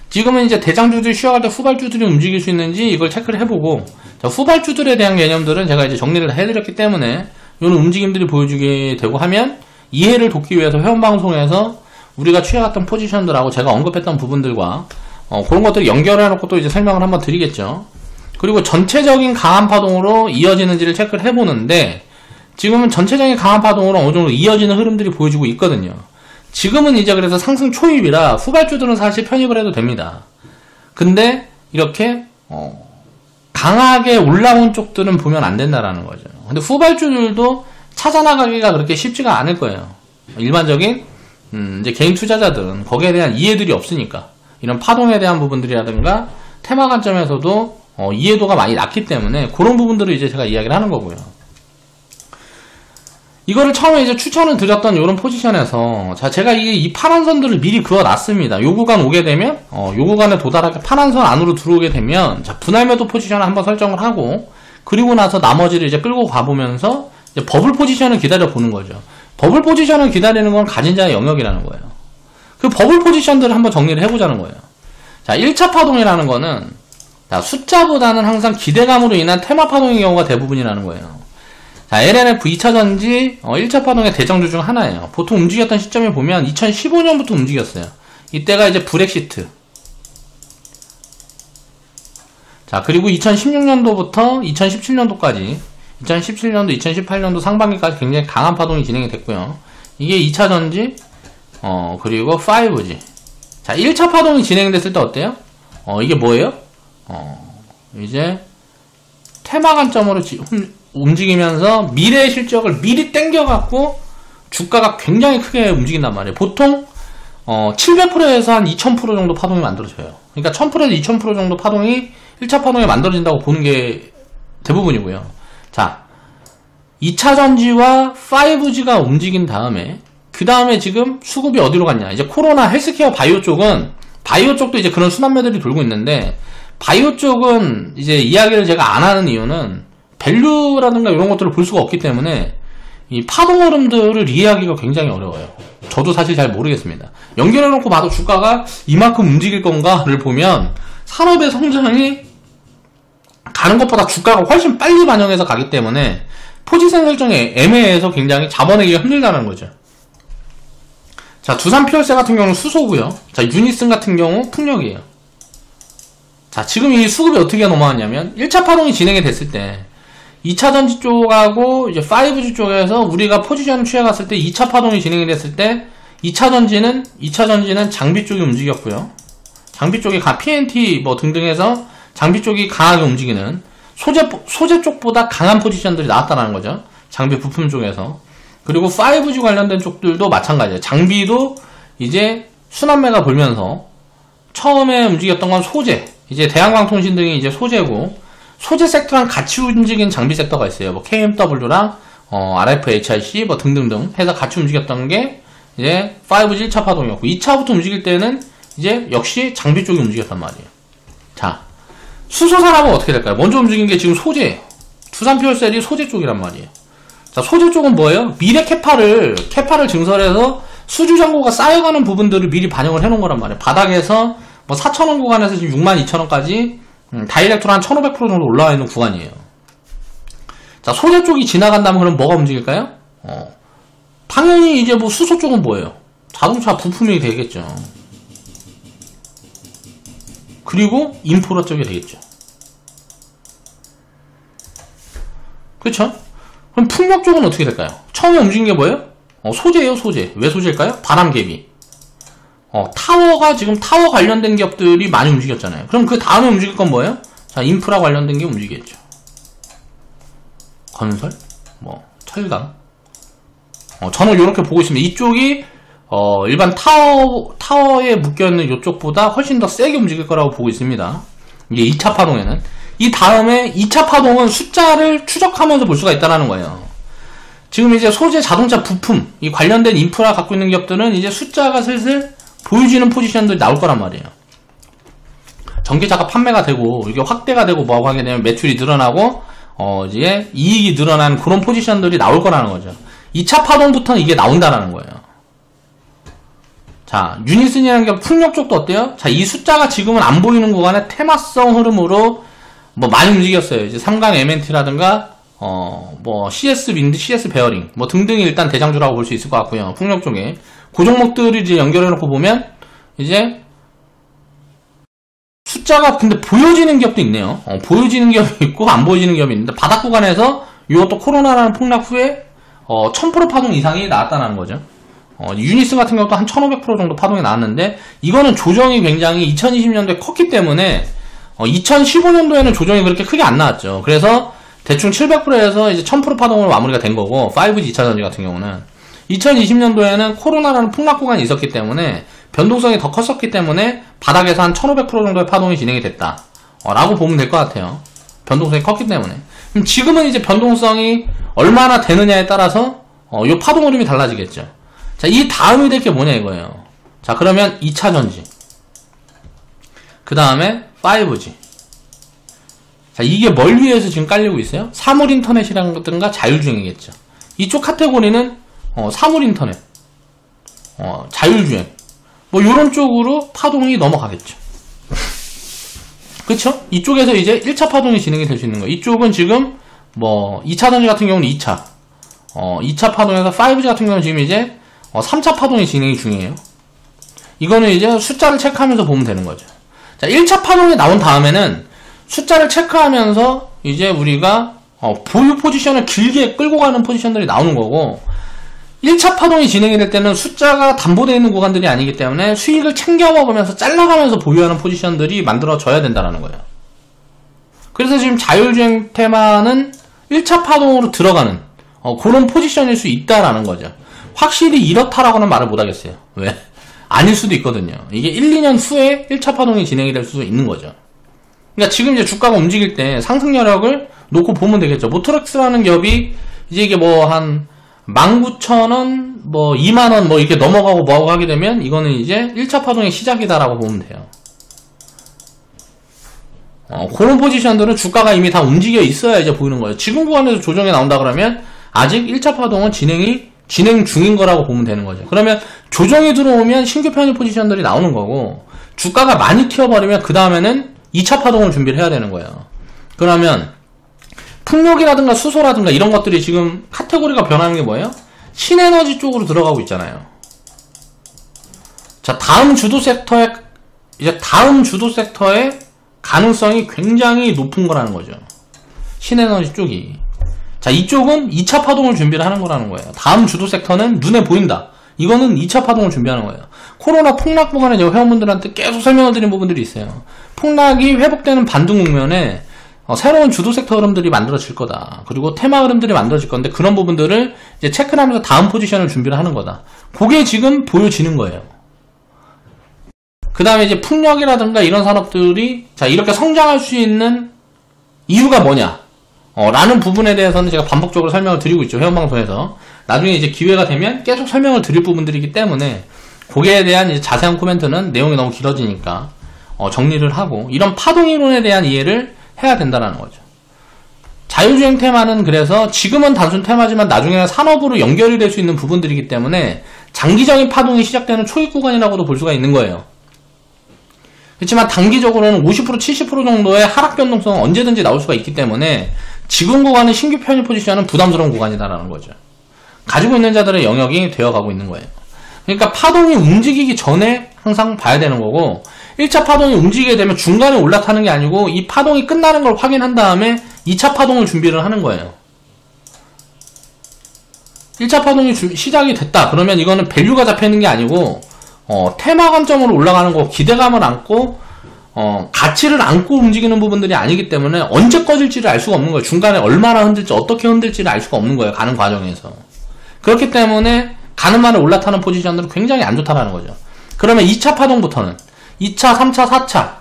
지금은 이제 대장주들이 쉬어갈 때 후발주들이 움직일 수 있는지 이걸 체크를 해보고 자, 후발주들에 대한 개념들은 제가 이제 정리를 해드렸기 때문에 이런 움직임들이 보여주게 되고 하면 이해를 돕기 위해서 회원방송에서 우리가 취해갔던 포지션들하고 제가 언급했던 부분들과 그런 것들을 연결해놓고 또 이제 설명을 한번 드리겠죠. 그리고 전체적인 강한 파동으로 이어지는지를 체크를 해보는데 지금은 전체적인 강한 파동으로 어느 정도 이어지는 흐름들이 보여주고 있거든요. 지금은 이제 그래서 상승 초입이라 후발주들은 사실 편입을 해도 됩니다. 근데 이렇게 강하게 올라온 쪽들은 보면 안 된다라는 거죠. 근데 후발주들도 찾아나가기가 그렇게 쉽지가 않을 거예요. 일반적인 이제 개인 투자자들은 거기에 대한 이해들이 없으니까 이런 파동에 대한 부분들이라든가 테마 관점에서도 이해도가 많이 낮기 때문에 그런 부분들을 이제 제가 이야기를 하는 거고요. 이거를 처음에 이제 추천을 드렸던 이런 포지션에서 자 제가 이 파란 선들을 미리 그어놨습니다. 요 구간 오게 되면 요 구간에 도달하게 파란 선 안으로 들어오게 되면 자 분할 매도 포지션을 한번 설정을 하고 그리고 나서 나머지를 이제 끌고 가보면서 이제 버블 포지션을 기다려 보는 거죠. 버블 포지션을 기다리는 건 가진 자의 영역이라는 거예요. 그 버블 포지션들을 한번 정리를 해보자는 거예요. 자 1차 파동이라는 거는 자, 숫자보다는 항상 기대감으로 인한 테마 파동의 경우가 대부분이라는 거예요. 자, LNF 2차 전지 1차 파동의 대장주 중 하나예요. 보통 움직였던 시점에 보면 2015년부터 움직였어요. 이때가 이제 브렉시트. 자, 그리고 2016년도부터 2017년도까지 2017년도, 2018년도 상반기까지 굉장히 강한 파동이 진행이 됐고요. 이게 2차 전지 그리고 5G. 자, 1차 파동이 진행됐을 때 어때요? 이게 뭐예요? 이제 테마 관점으로 움직이면서 미래의 실적을 미리 땡겨갖고 주가가 굉장히 크게 움직인단 말이에요. 보통 700%에서 한 2000% 정도 파동이 만들어져요. 그러니까 1000%에서 2000% 정도 파동이 1차 파동에 만들어진다고 보는 게 대부분이고요. 자, 2차 전지와 5G가 움직인 다음에 그 다음에 지금 수급이 어디로 갔냐. 이제 코로나 헬스케어 바이오 쪽도 이제 그런 순환매들이 돌고 있는데, 바이오 쪽은 이제 이야기를 제가 안 하는 이유는 밸류라든가 이런 것들을 볼 수가 없기 때문에 이 파동 흐름들을 이해하기가 굉장히 어려워요. 저도 사실 잘 모르겠습니다. 연결해놓고 봐도 주가가 이만큼 움직일 건가를 보면 산업의 성장이 가는 것보다 주가가 훨씬 빨리 반영해서 가기 때문에 포지션 설정이 애매해서 굉장히 잡아내기가 힘들다는 거죠. 자, 두산 피어세 같은 경우는 수소고요. 자, 유니슨 같은 경우 풍력이에요. 자, 지금 이 수급이 어떻게 넘어왔냐면 1차 파동이 진행이 됐을 때 2차 전지 쪽하고 이제 5G 쪽에서 우리가 포지션을 취해갔을 때 2차 파동이 진행이 됐을 때 2차 전지는 장비 쪽이 움직였고요. 장비 쪽이 PNT 뭐 등등 해서 장비 쪽이 강하게 움직이는 소재 쪽보다 강한 포지션들이 나왔다는 거죠. 장비 부품 쪽에서. 그리고 5G 관련된 쪽들도 마찬가지예요. 장비도 이제 순환매가 돌면서 처음에 움직였던 건 소재, 이제 대한광통신 등이 이제 소재고, 소재 섹터랑 같이 움직이는 장비 섹터가 있어요. 뭐 KMW랑 RFHIC 뭐 등등등 해서 같이 움직였던 게 이제 5G 1차 파동이었고, 2차부터 움직일 때는 이제 역시 장비 쪽이 움직였단 말이에요. 자, 수소 산업은 어떻게 될까요? 먼저 움직인 게 지금 소재예요. 두산 피어셀이 소재 쪽이란 말이에요. 자, 소재 쪽은 뭐예요? 미래 캐파를 증설해서 수주 잔고가 쌓여가는 부분들을 미리 반영을 해놓은 거란 말이에요. 바닥에서 뭐 4,000원 구간에서 지금 62,000원까지 다이렉트로 한 1500% 정도 올라와 있는 구간이에요. 자, 소재 쪽이 지나간다면 그럼 뭐가 움직일까요? 당연히 이제 뭐 수소 쪽은 뭐예요? 자동차 부품이 되겠죠. 그리고 인프라 쪽이 되겠죠. 그렇죠? 그럼 풍력 쪽은 어떻게 될까요? 처음에 움직인 게 뭐예요? 소재예요, 소재. 왜 소재일까요? 바람개비. 지금 타워 관련된 기업들이 많이 움직였잖아요. 그럼 그 다음에 움직일 건 뭐예요? 자, 인프라 관련된 게 움직이겠죠. 건설, 철강. 저는 이렇게 보고 있습니다. 이쪽이, 일반 타워에 묶여있는 이쪽보다 훨씬 더 세게 움직일 거라고 보고 있습니다. 이게 2차 파동에는. 이 다음에 2차 파동은 숫자를 추적하면서 볼 수가 있다는 거예요. 지금 이제 소재, 자동차 부품, 이 관련된 인프라 갖고 있는 기업들은 이제 숫자가 슬슬 보여지는 포지션들이 나올 거란 말이에요. 전기차가 판매가 되고, 이게 확대가 되고 뭐하고 하게 되면 매출이 늘어나고, 이제 이익이 늘어나는 그런 포지션들이 나올 거라는 거죠. 2차 파동부터는 이게 나온다라는 거예요. 자, 유니슨이라는 게 풍력 쪽도 어때요? 자, 이 숫자가 지금은 안 보이는 구간에 테마성 흐름으로 많이 움직였어요. 이제 삼강 MNT라든가, CS 윈드, CS 베어링, 등등이 일단 대장주라고 볼 수 있을 것 같고요. 풍력 쪽에. 그 종목들을 이제 연결해놓고 보면, 이제, 숫자가 근데 보여지는 기업도 있네요. 보여지는 기업이 있고, 안 보여지는 기업이 있는데, 바닥 구간에서 이것도 코로나라는 폭락 후에, 1000% 파동 이상이 나왔다는 거죠. 유니스 같은 경우도 한 1500% 정도 파동이 나왔는데, 이거는 조정이 굉장히 2020년도에 컸기 때문에, 2015년도에는 조정이 그렇게 크게 안 나왔죠. 그래서 대충 700%에서 이제 1000% 파동으로 마무리가 된 거고, 5G 2차 전지 같은 경우는 2020년도에는 코로나라는 폭락 구간이 있었기 때문에 변동성이 더 컸었기 때문에 바닥에서 한 1500% 정도의 파동이 진행이 됐다 라고 보면 될 것 같아요. 변동성이 컸기 때문에. 그럼 지금은 이제 변동성이 얼마나 되느냐에 따라서 이 파동 흐름이 달라지겠죠. 자, 이 다음이 될 게 뭐냐 이거예요. 자, 그러면 2차 전지, 그 다음에 5G. 자, 이게 뭘 위해서 지금 깔리고 있어요? 사물 인터넷이라든가 자율주행이겠죠. 이쪽 카테고리는 사물 인터넷, 자율주행, 요런 쪽으로 파동이 넘어가겠죠. 그쵸? 이쪽에서 이제 1차 파동이 진행이 될 수 있는 거예요. 이쪽은 지금 2차 전지 같은 경우는 2차 2차 파동에서 5G 같은 경우는 지금 이제 3차 파동이 진행이 중이에요. 이거는 이제 숫자를 체크하면서 보면 되는 거죠. 자, 1차 파동이 나온 다음에는 숫자를 체크하면서 이제 우리가 보유 포지션을 길게 끌고 가는 포지션들이 나오는 거고, 1차 파동이 진행이 될 때는 숫자가 담보되어 있는 구간들이 아니기 때문에 수익을 챙겨 먹으면서 잘라가면서 보유하는 포지션들이 만들어져야 된다는 거예요. 그래서 지금 자율주행 테마는 1차 파동으로 들어가는 그런 포지션일 수 있다라는 거죠. 확실히 이렇다라고는 말을 못하겠어요. 왜? 아닐 수도 있거든요. 이게 1, 2년 후에 1차 파동이 진행이 될 수도 있는 거죠. 그러니까 지금 이제 주가가 움직일 때 상승 여력을 놓고 보면 되겠죠. 모토렉스라는 기업이 이제 이게 뭐 한 19,000원, 뭐 2만원 뭐 이렇게 넘어가고 뭐하고 하게 되면 이거는 이제 1차 파동의 시작이다라고 보면 돼요. 그런 포지션들은 주가가 이미 다 움직여 있어야 이제 보이는 거예요. 지금 구간에서 조정이 나온다 그러면 아직 1차 파동은 진행 중인 거라고 보면 되는 거죠. 그러면 조정이 들어오면 신규 편입 포지션들이 나오는 거고, 주가가 많이 튀어버리면 그 다음에는 2차 파동을 준비를 해야 되는 거예요. 그러면 풍력이라든가 수소라든가 이런 것들이 지금 카테고리가 변하는 게 뭐예요? 신에너지 쪽으로 들어가고 있잖아요. 자, 다음 주도 섹터의 가능성이 굉장히 높은 거라는 거죠. 신에너지 쪽이. 자, 이쪽은 2차 파동을 준비를 하는 거라는 거예요. 다음 주도 섹터는 눈에 보인다. 이거는 2차 파동을 준비하는 거예요. 코로나 폭락 구간에 회원분들한테 계속 설명을 드린 부분들이 있어요. 폭락이 회복되는 반등 국면에 새로운 주도 섹터 흐름들이 만들어질 거다. 그리고 테마 흐름들이 만들어질 건데, 그런 부분들을 이제 체크를 하면서 다음 포지션을 준비를 하는 거다. 그게 지금 보여지는 거예요. 그 다음에 이제 풍력이라든가 이런 산업들이 자 이렇게 성장할 수 있는 이유가 뭐냐 라는 부분에 대해서는 제가 반복적으로 설명을 드리고 있죠. 회원방송에서. 나중에 이제 기회가 되면 계속 설명을 드릴 부분들이기 때문에 거기에 대한 이제 자세한 코멘트는 내용이 너무 길어지니까 정리를 하고, 이런 파동이론에 대한 이해를 해야 된다는 거죠. 자율주행 테마는 그래서 지금은 단순 테마지만 나중에는 산업으로 연결이 될 수 있는 부분들이기 때문에 장기적인 파동이 시작되는 초입 구간이라고도 볼 수가 있는 거예요. 그렇지만 단기적으로는 50% 70% 정도의 하락 변동성은 언제든지 나올 수가 있기 때문에 지금 구간은 신규 편입 포지션은 부담스러운 구간이다라는 거죠. 가지고 있는 자들의 영역이 되어가고 있는 거예요. 그러니까 파동이 움직이기 전에 항상 봐야 되는 거고, 1차 파동이 움직이게 되면 중간에 올라타는 게 아니고 이 파동이 끝나는 걸 확인한 다음에 2차 파동을 준비를 하는 거예요. 1차 파동이 시작이 됐다 그러면 이거는 밸류가 잡혀있는 게 아니고 테마 관점으로 올라가는 거, 기대감을 안고 가치를 안고 움직이는 부분들이 아니기 때문에 언제 꺼질지를 알 수가 없는 거예요. 중간에 얼마나 흔들지, 어떻게 흔들지를 알 수가 없는 거예요. 가는 과정에서. 그렇기 때문에 가는 만에 올라타는 포지션들은 굉장히 안 좋다라는 거죠. 그러면 2차 파동부터는 2차, 3차, 4차,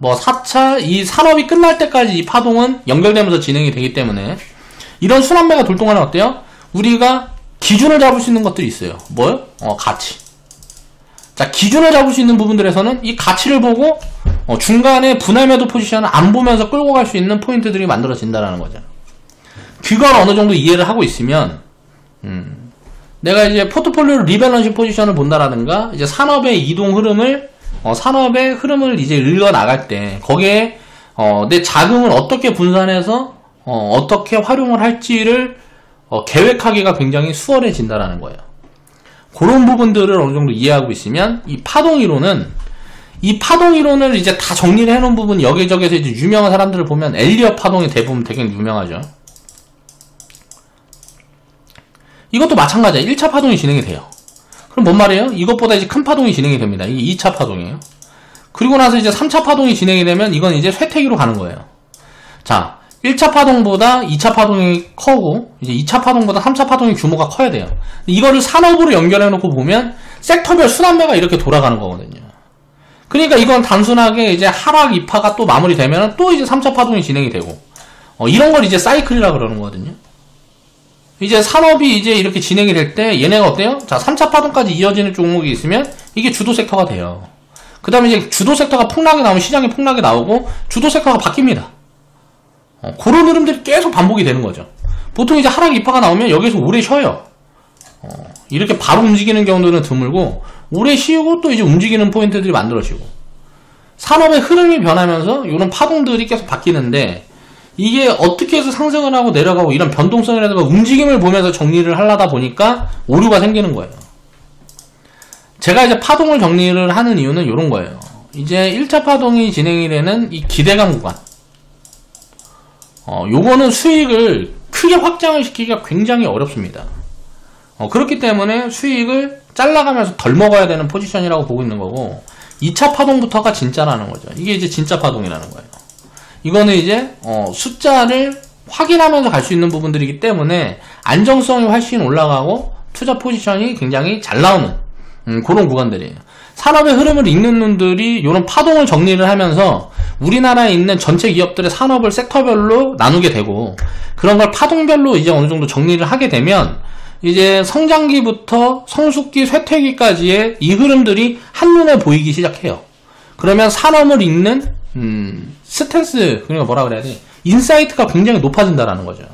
4차, 이 산업이 끝날 때까지 이 파동은 연결되면서 진행이 되기 때문에 이런 순환매가 돌 동안은 어때요? 우리가 기준을 잡을 수 있는 것들이 있어요. 뭐요? 가치. 자, 기준을 잡을 수 있는 부분들에서는 이 가치를 보고 중간에 분할 매도 포지션을 안 보면서 끌고 갈 수 있는 포인트들이 만들어진다는 거죠. 그걸 어느 정도 이해를 하고 있으면 내가 이제 포트폴리오 리밸런싱 포지션을 본다라든가 이제 산업의 이동 흐름을 산업의 흐름을 이제 읽어 나갈 때 거기에 내 자금을 어떻게 분산해서 어떻게 활용을 할지를 계획하기가 굉장히 수월해진다라는 거예요. 그런 부분들을 어느 정도 이해하고 있으면 이 파동이론을 이제 다 정리를 해놓은 부분, 여기저기서 이제 유명한 사람들을 보면 엘리엇 파동이 대부분 되게 유명하죠. 이것도 마찬가지예요. 1차 파동이 진행이 돼요. 그럼 뭔 말이에요? 이것보다 이제 큰 파동이 진행이 됩니다. 이게 2차 파동이에요. 그리고 나서 이제 3차 파동이 진행이 되면 이건 이제 쇠퇴기로 가는 거예요. 자, 1차 파동보다 2차 파동이 커고 이제 2차 파동보다 3차 파동의 규모가 커야 돼요. 이거를 산업으로 연결해 놓고 보면 섹터별 순환매가 이렇게 돌아가는 거거든요. 그러니까 이건 단순하게 이제 하락 2파가 또 마무리되면 또 이제 3차 파동이 진행이 되고 이런 걸 이제 사이클이라 그러는 거거든요. 이제 산업이 이제 이렇게 진행이 될 때 얘네가 어때요? 자, 3차 파동까지 이어지는 종목이 있으면 이게 주도 섹터가 돼요. 그 다음에 이제 주도 섹터가 폭락이 나오면 시장이 폭락이 나오고 주도 섹터가 바뀝니다. 그런 흐름들이 계속 반복이 되는 거죠. 보통 이제 하락 2파가 나오면 여기서 오래 쉬어요. 이렇게 바로 움직이는 경우들은 드물고 오래 쉬고 또 이제 움직이는 포인트들이 만들어지고 산업의 흐름이 변하면서 이런 파동들이 계속 바뀌는데 이게 어떻게 해서 상승을 하고 내려가고 이런 변동성이라든가 움직임을 보면서 정리를 하려다 보니까 오류가 생기는 거예요. 제가 이제 파동을 정리를 하는 이유는 이런 거예요. 이제 1차 파동이 진행이 되는 이 기대감 구간, 요거는 수익을 크게 확장을 시키기가 굉장히 어렵습니다. 그렇기 때문에 수익을 잘라가면서 덜 먹어야 되는 포지션이라고 보고 있는 거고 2차 파동부터가 진짜라는 거죠. 이게 이제 진짜 파동이라는 거예요. 이거는 이제 숫자를 확인하면서 갈 수 있는 부분들이기 때문에 안정성이 훨씬 올라가고 투자 포지션이 굉장히 잘 나오는 그런 구간들이에요. 산업의 흐름을 읽는 놈들이 이런 파동을 정리를 하면서 우리나라에 있는 전체 기업들의 산업을 섹터별로 나누게 되고, 그런 걸 파동별로 이제 어느 정도 정리를 하게 되면 이제 성장기부터 성숙기, 쇠퇴기까지의 이 흐름들이 한눈에 보이기 시작해요. 그러면 산업을 읽는 스탠스, 그러니까 뭐라 그래야 돼, 인사이트가 굉장히 높아진다라는 거죠.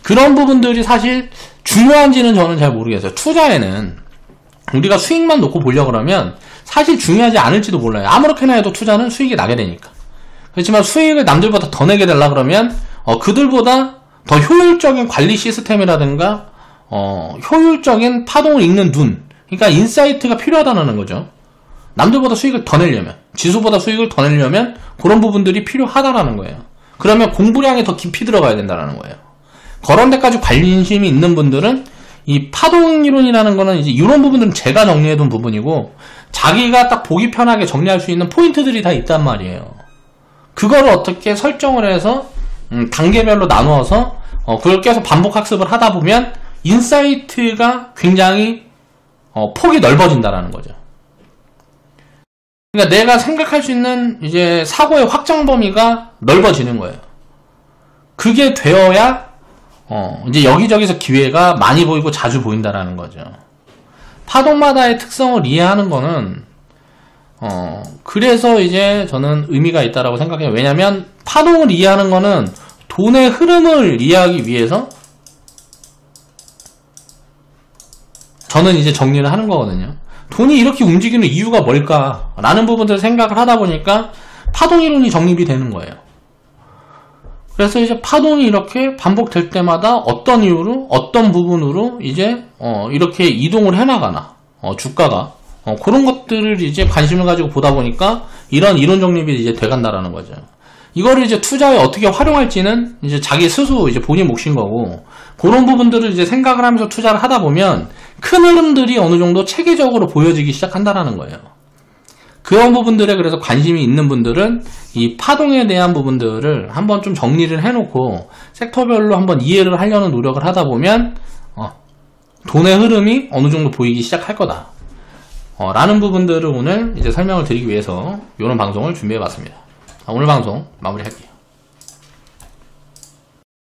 그런 부분들이 사실 중요한지는 저는 잘 모르겠어요. 투자에는 우리가 수익만 놓고 보려고 그러면 사실 중요하지 않을지도 몰라요. 아무렇게나 해도 투자는 수익이 나게 되니까. 그렇지만 수익을 남들보다 더 내게 되려 그러면 그들보다 더 효율적인 관리 시스템이라든가 효율적인 파동을 읽는 눈, 그러니까 인사이트가 필요하다는 거죠. 남들보다 수익을 더 내려면, 지수보다 수익을 더 내려면 그런 부분들이 필요하다라는 거예요. 그러면 공부량이 더 깊이 들어가야 된다는 거예요. 그런 데까지 관심이 있는 분들은 이 파동이론이라는 거는 이제 이런 부분들은 제가 정리해둔 부분이고, 자기가 딱 보기 편하게 정리할 수 있는 포인트들이 다 있단 말이에요. 그거를 어떻게 설정을 해서 단계별로 나누어서 그걸 계속 반복 학습을 하다 보면 인사이트가 굉장히 폭이 넓어진다라는 거죠. 그러니까 내가 생각할 수 있는 이제 사고의 확장 범위가 넓어지는 거예요. 그게 되어야 이제 여기저기서 기회가 많이 보이고 자주 보인다라는 거죠. 파동마다의 특성을 이해하는 거는 그래서 이제 저는 의미가 있다라고 생각해요. 왜냐면 파동을 이해하는 거는 돈의 흐름을 이해하기 위해서 저는 이제 정리를 하는 거거든요. 돈이 이렇게 움직이는 이유가 뭘까? 라는 부분들을 생각을 하다 보니까 파동이론이 정립이 되는 거예요. 그래서 이제 파동이 이렇게 반복될 때마다 어떤 이유로, 어떤 부분으로 이제 이렇게 이동을 해나가나, 주가가 그런 것들을 이제 관심을 가지고 보다 보니까 이런 이론 정립이 이제 돼간다라는 거죠. 이거를 이제 투자에 어떻게 활용할지는 이제 자기 스스로 이제 본인 몫인 거고, 그런 부분들을 이제 생각을 하면서 투자를 하다 보면 큰 흐름들이 어느 정도 체계적으로 보여지기 시작한다라는 거예요. 그런 부분들에 그래서 관심이 있는 분들은 이 파동에 대한 부분들을 한번 좀 정리를 해놓고 섹터별로 한번 이해를 하려는 노력을 하다 보면 돈의 흐름이 어느 정도 보이기 시작할 거다 라는 부분들을 오늘 이제 설명을 드리기 위해서 이런 방송을 준비해 봤습니다. 오늘 방송 마무리할게요.